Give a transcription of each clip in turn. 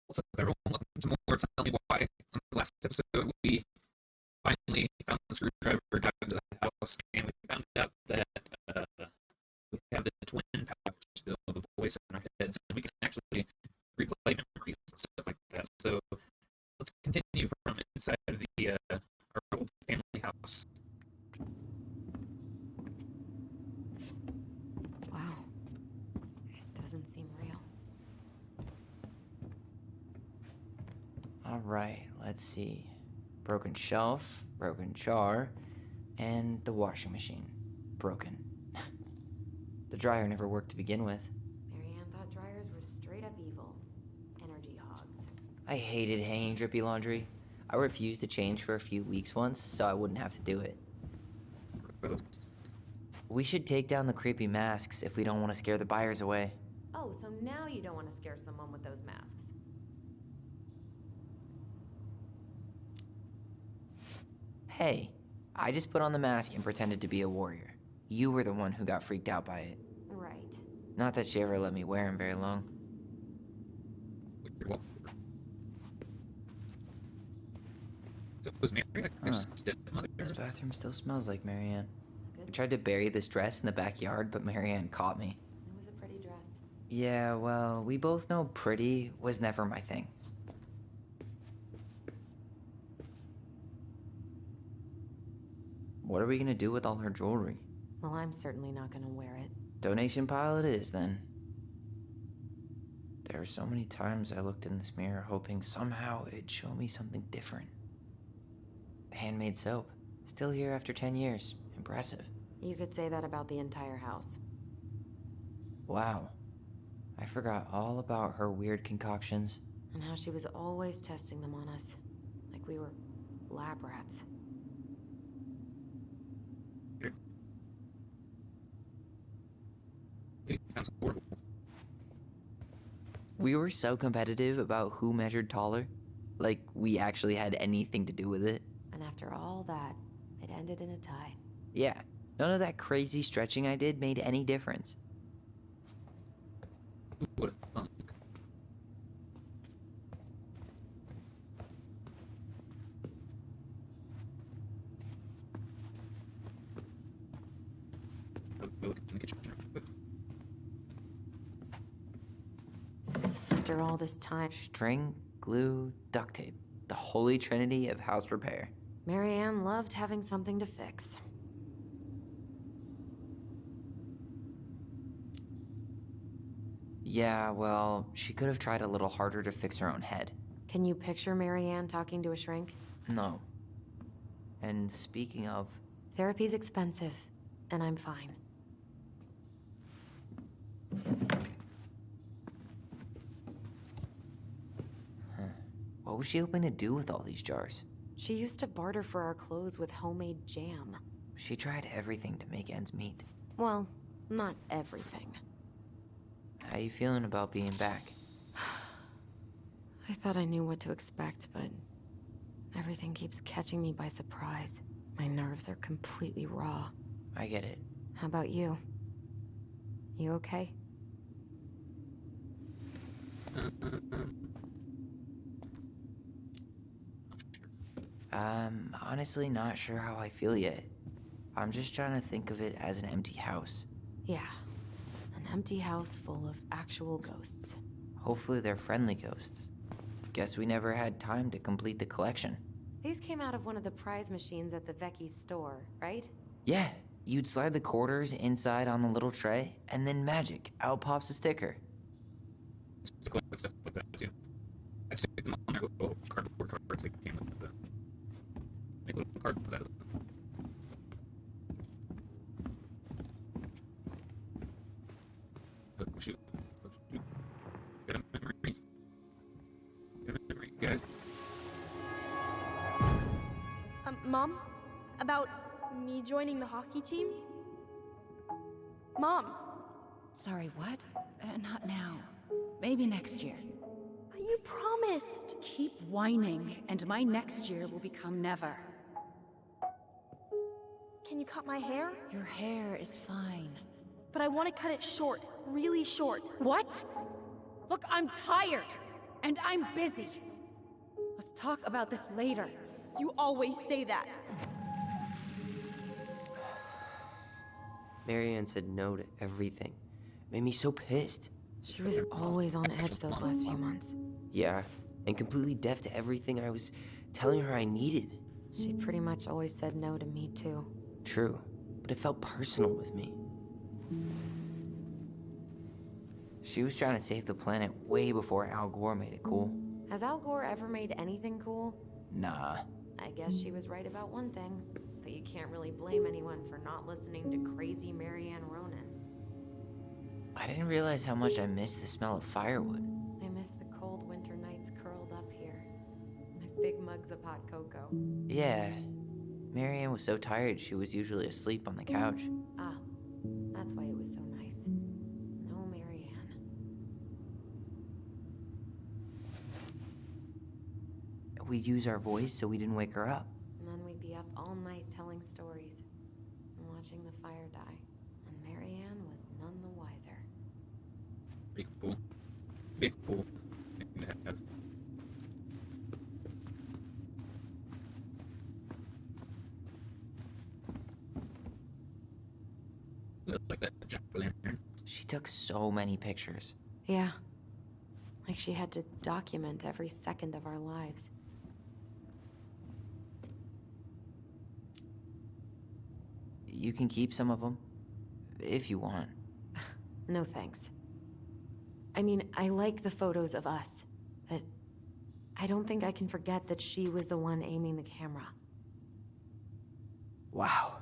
What's up, everyone? Welcome to more Tell Me Why. On the last episode, we finally found the screwdriver, got into the house, and we found out that we have the twin powers, still the voice in our heads, and we can actually replay memories and stuff like that. So let's continue from inside of the our old family house. Wow. It doesn't seem real. Alright, let's see. Broken shelf, broken jar, and the washing machine. Broken. The dryer never worked to begin with. Marianne thought dryers were straight up evil. Energy hogs. I hated hanging drippy laundry. I refused to change for a few weeks once, so I wouldn't have to do it. Gross. We should take down the creepy masks if we don't want to scare the buyers away. Oh, so now you don't want to scare someone with those masks. Hey, I just put on the mask and pretended to be a warrior. You were the one who got freaked out by it. Right. Not that she ever let me wear him very long. So it was Mary, like their stepmother. This bathroom still smells like Marianne. I Good. tried to bury this dress in the backyard, but Marianne caught me. It was a pretty dress. Yeah, well, we both know pretty was never my thing. What are we gonna do with all her jewelry? Well, I'm certainly not gonna wear it. Donation pile it is, then. There were so many times I looked in this mirror hoping somehow it'd show me something different. Handmade soap. Still here after 10 years. Impressive. You could say that about the entire house. Wow. I forgot all about her weird concoctions. And how she was always testing them on us. Like we were lab rats. It sounds horrible. We were so competitive about who measured taller. Like we actually had anything to do with it. And after all that, it ended in a tie. Yeah, none of that crazy stretching I did made any difference. Who would have thunk? Go look in the kitchen. After all this time, String, glue, duct tape. The holy trinity of house repair. Marianne loved having something to fix. Yeah, well, she could have tried a little harder to fix her own head. Can you picture Marianne talking to a shrink? No. And speaking of, Therapy's expensive, and I'm fine. what was she hoping to do with all these jars? She used to barter for our clothes with homemade jam. She tried everything to make ends meet. Well, not everything. How you feeling about being back? I thought I knew what to expect, but everything keeps catching me by surprise. My nerves are completely raw. I get it. How about you? You okay? I'm honestly not sure how I feel yet. I'm just trying to think of it as an empty house. Yeah. An empty house full of actual ghosts. Hopefully they're friendly ghosts. Guess we never had time to complete the collection. These came out of one of the prize machines at the Vecchi's store, right? Yeah, you'd slide the quarters inside on the little tray, and then magic, out pops a sticker. Just collect stuff like that too. I'd stick them on their little cardboard cards that came with the make little cards out of them. Oh shoot. Oh shoot. Get a memory. Get a memory, guys. Mom? About me joining the hockey team? Mom! Sorry, what? Not now. Maybe next year. You promised! Keep whining, and my next year will become never. Can you cut my hair? Your hair is fine. But I want to cut it short, really short. What? Look, I'm tired. and I'm busy. Let's talk about this later. You always say that. Marianne said no to everything. Made me so pissed. She was always on edge those last few months. Yeah, and completely deaf to everything I was telling her I needed. She pretty much always said no to me, too. True, but it felt personal with me. She was trying to save the planet way before Al Gore made it cool. Has Al Gore ever made anything cool? Nah. I guess she was right about one thing, but you can't really blame anyone for not listening to crazy Marianne Ronan. I didn't realize how much I missed the smell of firewood. I miss the cold winter nights curled up here, with big mugs of hot cocoa. Yeah. Marianne was so tired she was usually asleep on the couch. Ah, that's why it was so nice. No Marianne. We'd use our voice so we didn't wake her up. And then we'd be up all night telling stories and watching the fire die. And Marianne was none the wiser. Pretty cool. Big cool thing to have. Like that jack-o'-lantern. She took so many pictures. Yeah. Like she had to document every second of our lives. You can keep some of them, if you want. No thanks. I mean, I like the photos of us, but I don't think I can forget that she was the one aiming the camera. Wow.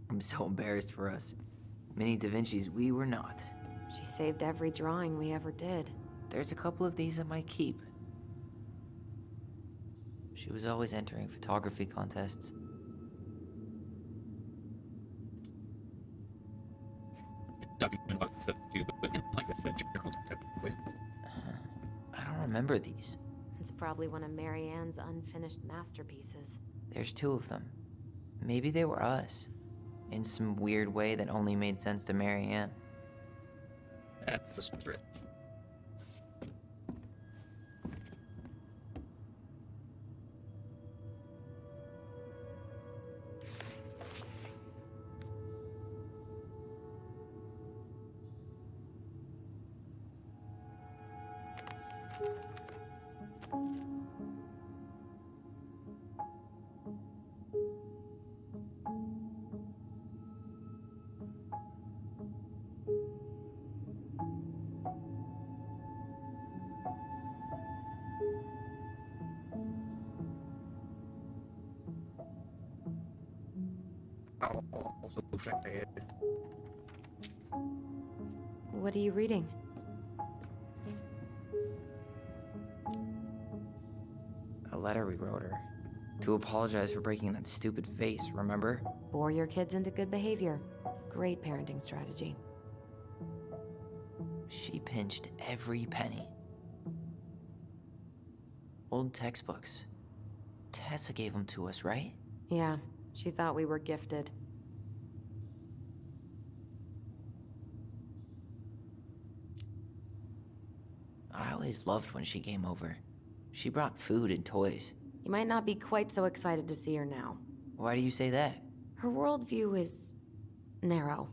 I'm so embarrassed for us. Mini Da Vinci's we were not. She saved every drawing we ever did. There's a couple of these I might keep. She was always entering photography contests. Document about stuff too, but in like a journal type of way. I don't remember these. It's probably one of Marianne's unfinished masterpieces. There's 2 of them. Maybe they were us. In some weird way that only made sense to Marianne. That's a stretch. Also sad. What are you reading? A letter we wrote her. To apologize for breaking that stupid vase, remember? Bore your kids into good behavior. Great parenting strategy. She pinched every penny. Old textbooks. Tessa gave them to us, right? Yeah, she thought we were gifted. I always loved when she came over. She brought food and toys. You might not be quite so excited to see her now. Why do you say that? Her worldview is narrow,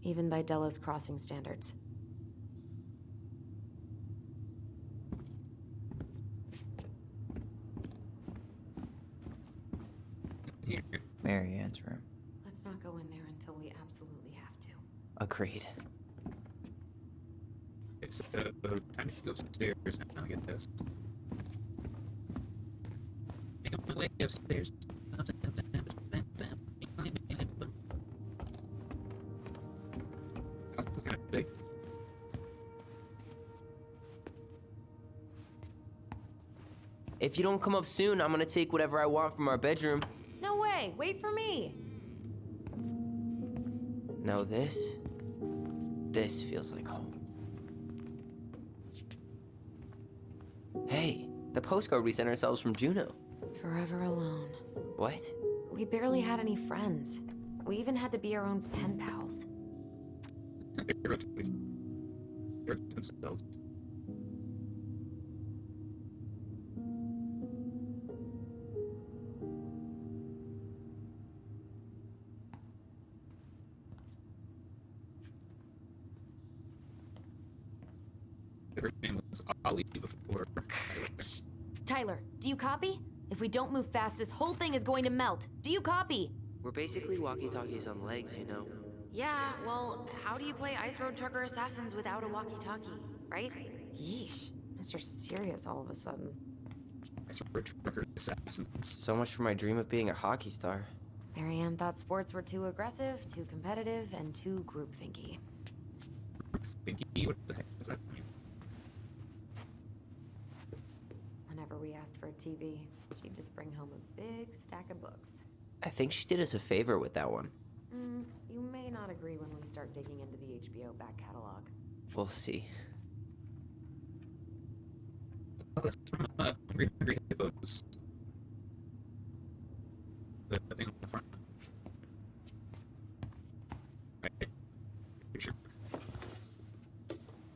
even by Delos Crossing standards. Here. Marianne's room. Let's not go in there until we absolutely have to. Agreed. It's time to go upstairs now, I get this. Make my way upstairs. House is kind of big. If you don't come up soon, I'm gonna take whatever I want from our bedroom. No way! Wait for me! No, this feels like home. Hey, the postcard we sent ourselves from Juneau. Forever alone. What? We barely had any friends. We even had to be our own pen pals. They wrote to themselves. her name was Ollie before. Tyler, do you copy? If we don't move fast, this whole thing is going to melt. Do you copy? We're basically walkie-talkies on legs, you know. Yeah, well, how do you play Ice Road Trucker Assassins without a walkie-talkie, right? Yeesh, Mr. Serious all of a sudden. Ice Road Trucker Assassins. So much for my dream of being a hockey star. Marianne thought sports were too aggressive, too competitive, and too groupthinky. Thinky? What the heck does that mean? Whenever we asked for a TV, she'd just bring home a big stack of books. I think she did us a favor with that one. You may not agree when we start digging into the HBO back catalog. We'll see. Oh, that's from Hungry Hungry Hippos. The thing on the front. Right. Picture.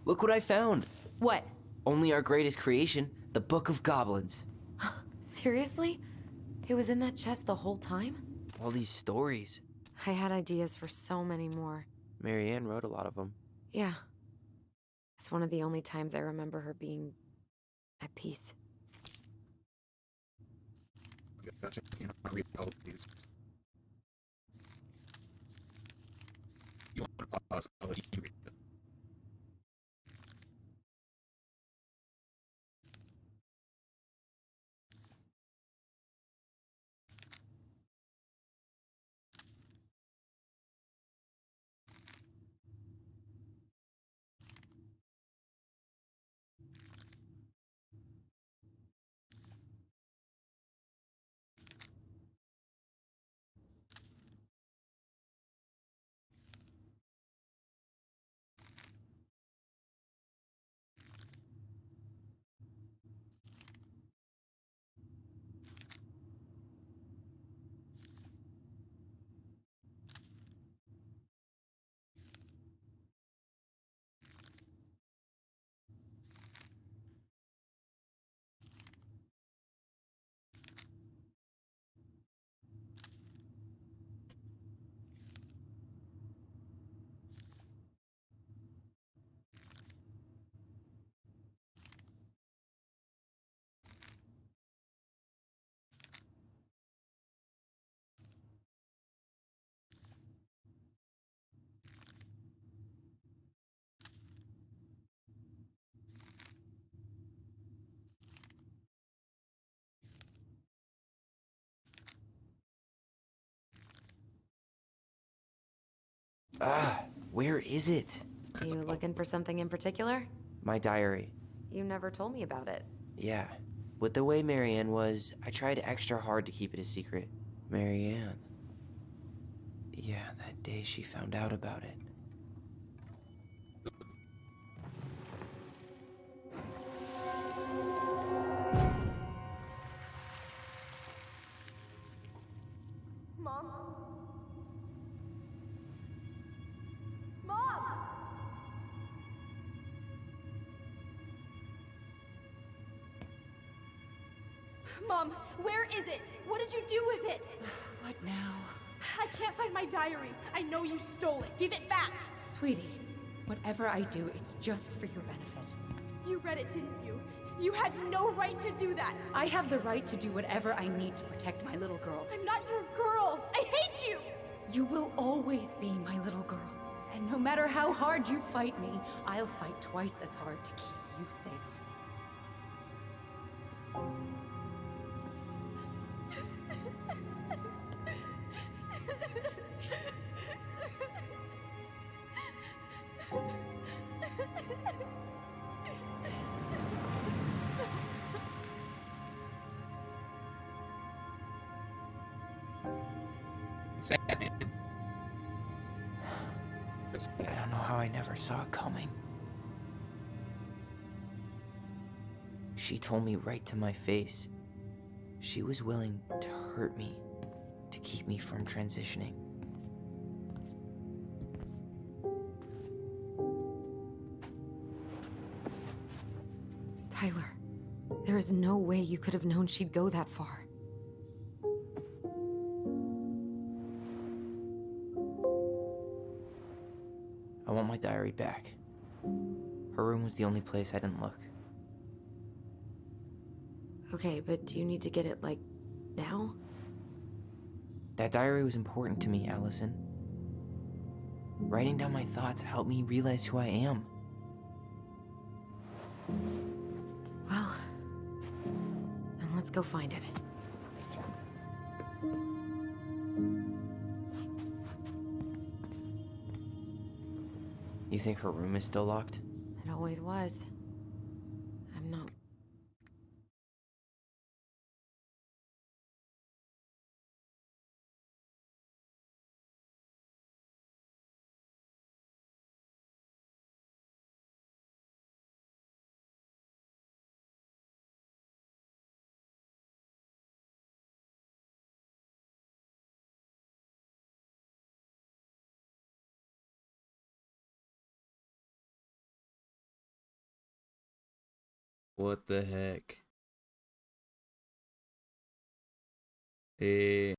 Look what I found! What? Only our greatest creation, the Book of Goblins. Seriously? It was in that chest the whole time? All these stories. I had ideas for so many more. Marianne wrote a lot of them. Yeah. It's one of the only times I remember her being at peace. Gotcha. I can't read all of these. You want to pause? I'll let you read them. Where is it? That's You all. looking for something in particular? My diary. You never told me about it. Yeah. With the way Marianne was, I tried extra hard to keep it a secret. Marianne. Yeah, that day she found out about it. Mom? Mom! Mom, where is it? What did you do with it? What now? I can't find my diary. I know you stole it. Give it back. Sweetie, whatever I do, it's just for your benefit. You read it, didn't you? You had no right to do that. I have the right to do whatever I need to protect my little girl. I'm not your girl. I hate you. You will always be my little girl. And no matter how hard you fight me, I'll fight twice as hard to keep you safe. Sad, man. I don't know how I never saw it coming. She told me right to my face. She was willing to hurt me, to keep me from transitioning. Tyler, there is no way you could have known she'd go that far. I want my diary back. Her room was the only place I didn't look. Okay, but do you need to get it, like, now? That diary was important to me, Alyson. Writing down my thoughts helped me realize who I am. Well, then let's go find it. You think her room is still locked? It always was. I'm not... What the heck? Eh,